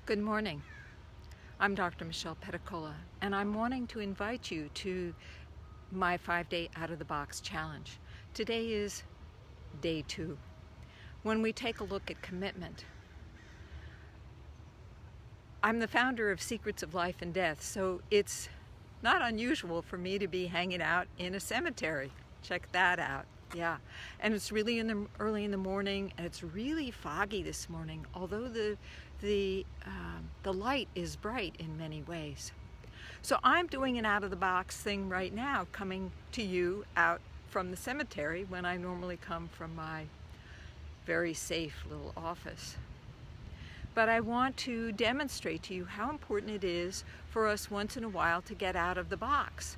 Good morning. I'm Dr. Michelle Pedicola, and I'm wanting to invite you to my 5-day out-of-the-box challenge. Today is day 2. When we take a look at commitment, I'm the founder of Secrets of Life and Death, so it's not unusual for me to be hanging out in a cemetery. Check that out. Yeah, and it's really early in the morning, and it's really foggy this morning, although the light is bright in many ways. So I'm doing an out-of-the-box thing right now, coming to you out from the cemetery when I normally come from my very safe little office. But I want to demonstrate to you how important it is for us once in a while to get out of the box.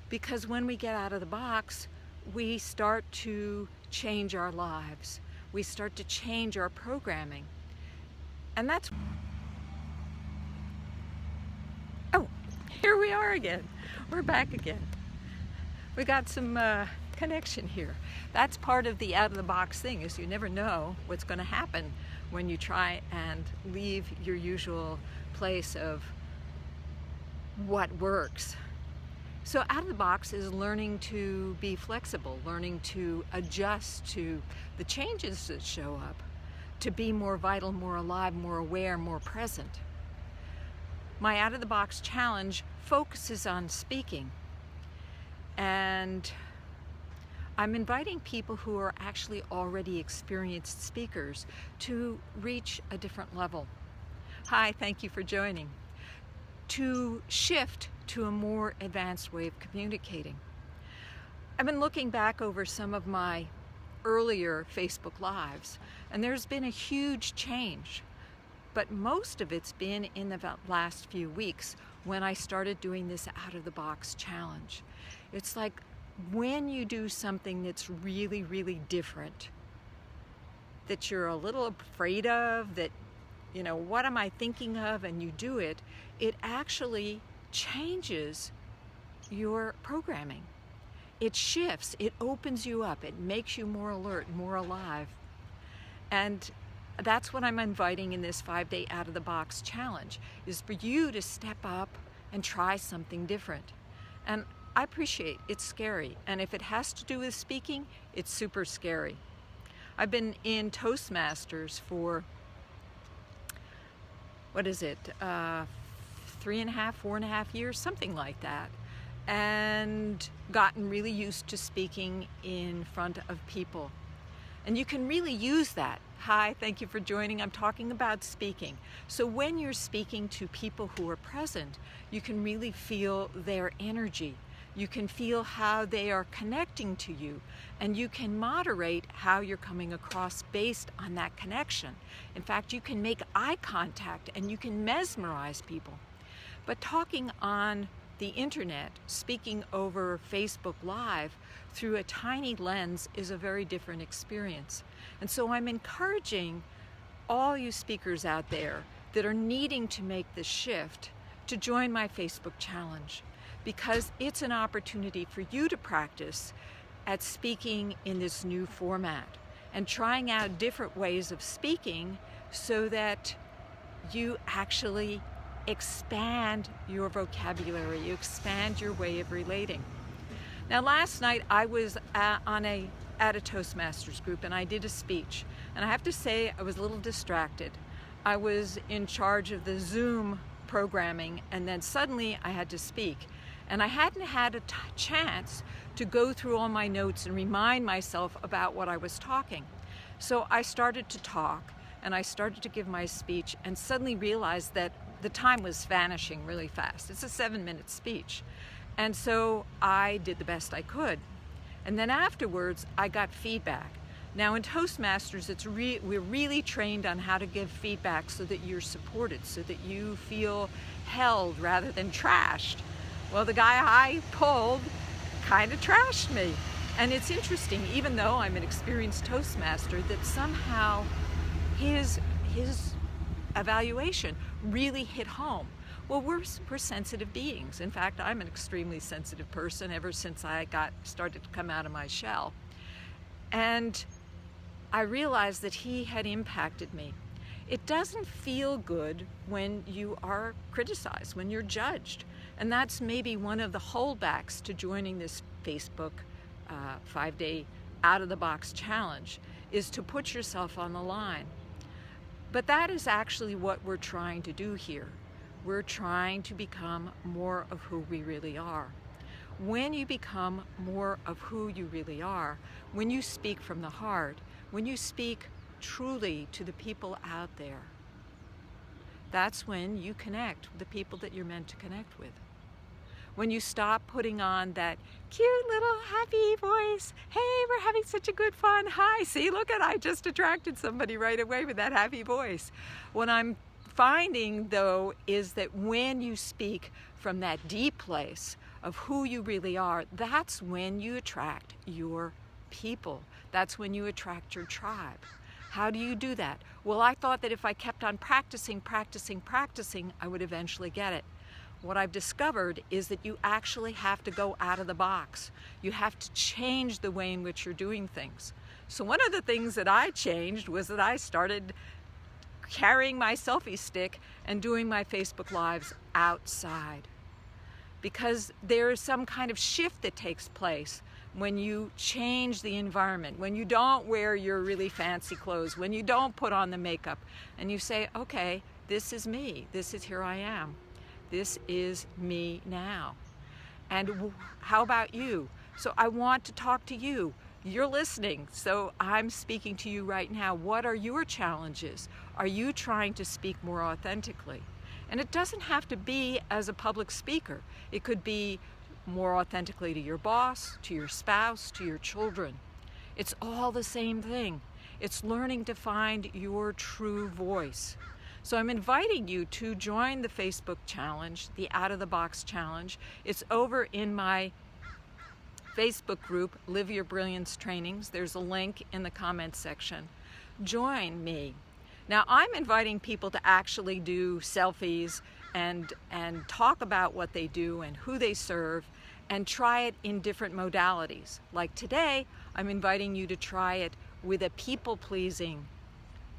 Because when we get out of the box, we start to change our lives. We start to change our programming. And that's... Oh, here we are again. We're back again. We got some connection here. That's part of the out-of-the-box thing, is you never know what's going to happen when you try and leave your usual place of what works. So out of the box is learning to be flexible, learning to adjust to the changes that show up, to be more vital, more alive, more aware, more present. My out of the box challenge focuses on speaking, and I'm inviting people who are actually already experienced speakers to reach a different level. Hi, thank you for joining. To shift to a more advanced way of communicating. I've been looking back over some of my earlier Facebook Lives, and there's been a huge change, but most of it's been in the last few weeks when I started doing this out-of-the-box challenge. It's like when you do something that's really, really different, that you're a little afraid of, that what am I thinking of, and you do it, it actually changes your programming. It shifts, it opens you up, it makes you more alert, more alive. And that's what I'm inviting in this 5-day out-of-the-box challenge, is for you to step up and try something different. And I appreciate it's scary, and if it has to do with speaking, it's super scary. I've been in Toastmasters for 3.5, 4.5 years, something like that, and gotten really used to speaking in front of people. And you can really use that. Hi, thank you for joining. I'm talking about speaking. So when you're speaking to people who are present, you can really feel their energy. You can feel how they are connecting to you, and you can moderate how you're coming across based on that connection. In fact, you can make eye contact and you can mesmerize people. But talking on the internet, speaking over Facebook Live through a tiny lens is a very different experience. And so I'm encouraging all you speakers out there that are needing to make this shift to join my Facebook challenge, because it's an opportunity for you to practice at speaking in this new format and trying out different ways of speaking so that you actually expand your vocabulary, you expand your way of relating. Now, last night I was at a Toastmasters group, and I did a speech, and I have to say I was a little distracted. I was in charge of the Zoom programming, and then suddenly I had to speak. And I hadn't had a chance to go through all my notes and remind myself about what I was talking. So I started to talk, and I started to give my speech, and suddenly realized that the time was vanishing really fast. It's a 7-minute speech. And so I did the best I could. And then afterwards, I got feedback. Now in Toastmasters, we're really trained on how to give feedback so that you're supported, so that you feel held rather than trashed. Well, the guy I pulled kind of trashed me. And it's interesting, even though I'm an experienced Toastmaster, that somehow his evaluation really hit home. Well, we're sensitive beings. In fact, I'm an extremely sensitive person ever since I started to come out of my shell. And I realized that he had impacted me. It doesn't feel good when you are criticized, when you're judged. And that's maybe one of the holdbacks to joining this Facebook 5-day out-of-the-box challenge, is to put yourself on the line. But that is actually what we're trying to do here. We're trying to become more of who we really are. When you become more of who you really are, when you speak from the heart, when you speak truly to the people out there, that's when you connect with the people that you're meant to connect with. When you stop putting on that cute little happy voice, hey, we're having such a good fun, hi, see, look at, I just attracted somebody right away with that happy voice. What I'm finding, though, is that when you speak from that deep place of who you really are, that's when you attract your people. That's when you attract your tribe. How do you do that? Well, I thought that if I kept on practicing, I would eventually get it. What I've discovered is that you actually have to go out of the box. You have to change the way in which you're doing things. So one of the things that I changed was that I started carrying my selfie stick and doing my Facebook Lives outside. Because there is some kind of shift that takes place when you change the environment, when you don't wear your really fancy clothes, when you don't put on the makeup, and you say, okay, this is me, this is here I am, this is me now. And how about you? So I want to talk to you. You're listening, so I'm speaking to you right now. What are your challenges? Are you trying to speak more authentically? And it doesn't have to be as a public speaker. It could be more authentically to your boss, to your spouse, to your children. It's all the same thing. It's learning to find your true voice. So I'm inviting you to join the Facebook challenge, the Out of the Box challenge. It's over in my Facebook group, Live Your Brilliance Trainings. There's a link in the comments section. Join me. Now, I'm inviting people to actually do selfies and talk about what they do and who they serve, and try it in different modalities. Like today, I'm inviting you to try it with a people-pleasing,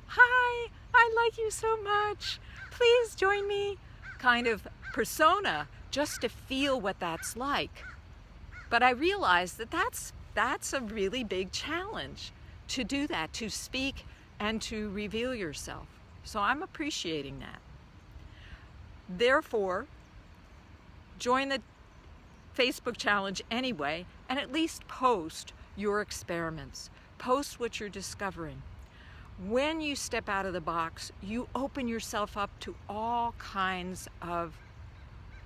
hi, I like you so much, please join me, kind of persona, just to feel what that's like. But I realized that that's a really big challenge, to do that, to speak and to reveal yourself. So I'm appreciating that. Therefore, join the Facebook challenge anyway, and at least post your experiments. Post what you're discovering. When you step out of the box, you open yourself up to all kinds of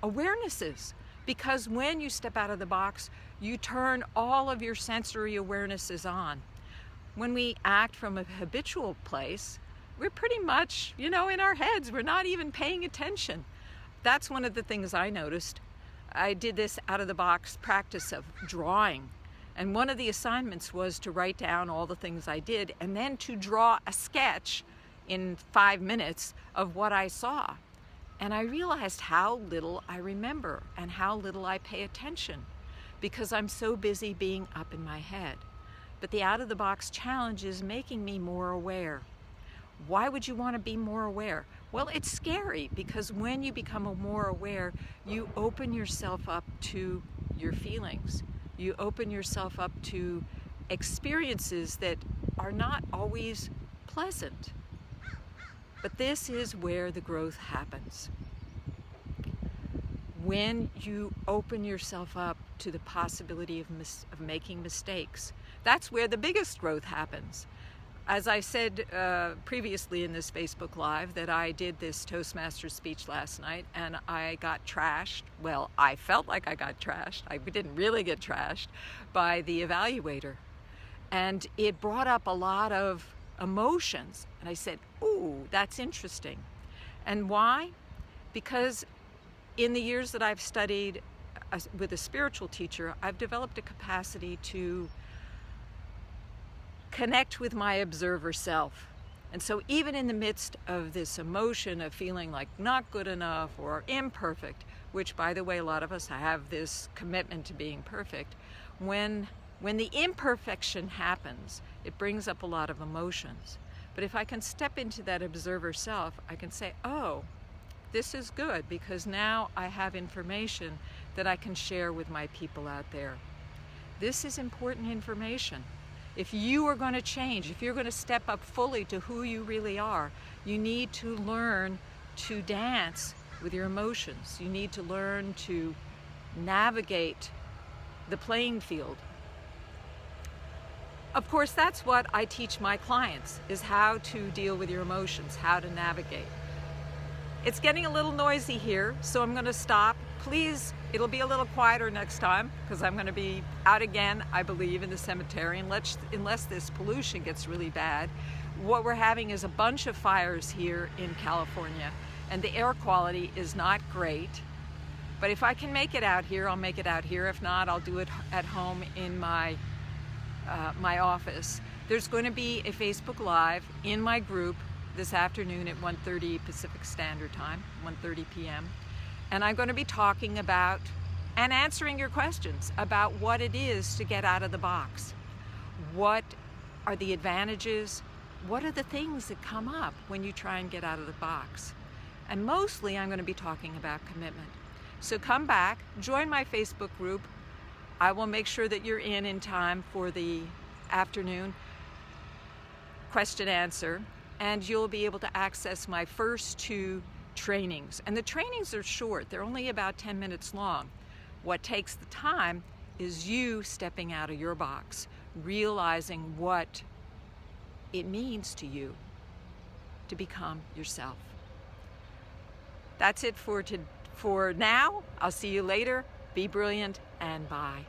awarenesses. Because when you step out of the box, you turn all of your sensory awarenesses on. When we act from a habitual place, we're pretty much, in our heads. We're not even paying attention. That's one of the things I noticed. I did this out-of-the-box practice of drawing. And one of the assignments was to write down all the things I did and then to draw a sketch in 5 minutes of what I saw. And I realized how little I remember and how little I pay attention because I'm so busy being up in my head. But the out-of-the-box challenge is making me more aware. Why would you want to be more aware? Well, it's scary because when you become more aware, you open yourself up to your feelings. You open yourself up to experiences that are not always pleasant. But this is where the growth happens. When you open yourself up to the possibility of making mistakes, that's where the biggest growth happens. As I said previously in this Facebook Live, that I did this Toastmasters speech last night and I got trashed. Well, I felt like I got trashed. I didn't really get trashed by the evaluator. And it brought up a lot of emotions. And I said, ooh, that's interesting. And why? Because in the years that I've studied with a spiritual teacher, I've developed a capacity to connect with my observer self. And so even in the midst of this emotion of feeling like not good enough or imperfect, which by the way, a lot of us have this commitment to being perfect, when the imperfection happens, it brings up a lot of emotions. But if I can step into that observer self, I can say, oh, this is good because now I have information that I can share with my people out there. This is important information. If you are going to change, if you're going to step up fully to who you really are, you need to learn to dance with your emotions. You need to learn to navigate the playing field. Of course, that's what I teach my clients, is how to deal with your emotions, how to navigate. It's getting a little noisy here, so I'm going to stop. Please, it'll be a little quieter next time because I'm going to be out again, I believe, in the cemetery, unless this pollution gets really bad. What we're having is a bunch of fires here in California, and the air quality is not great. But if I can make it out here, I'll make it out here. If not, I'll do it at home in my office. There's going to be a Facebook Live in my group this afternoon at 1:30 Pacific Standard Time, 1:30 p.m. And I'm going to be talking about and answering your questions about what it is to get out of the box. What are the advantages? What are the things that come up when you try and get out of the box? And mostly I'm going to be talking about commitment. So come back, join my Facebook group. I will make sure that you're in time for the afternoon question answer, and you'll be able to access my first 2 trainings. And the trainings are short, they're only about 10 minutes long. What takes the time is you stepping out of your box, realizing what it means to you to become yourself. That's it for now. I'll see you later. Be brilliant and bye.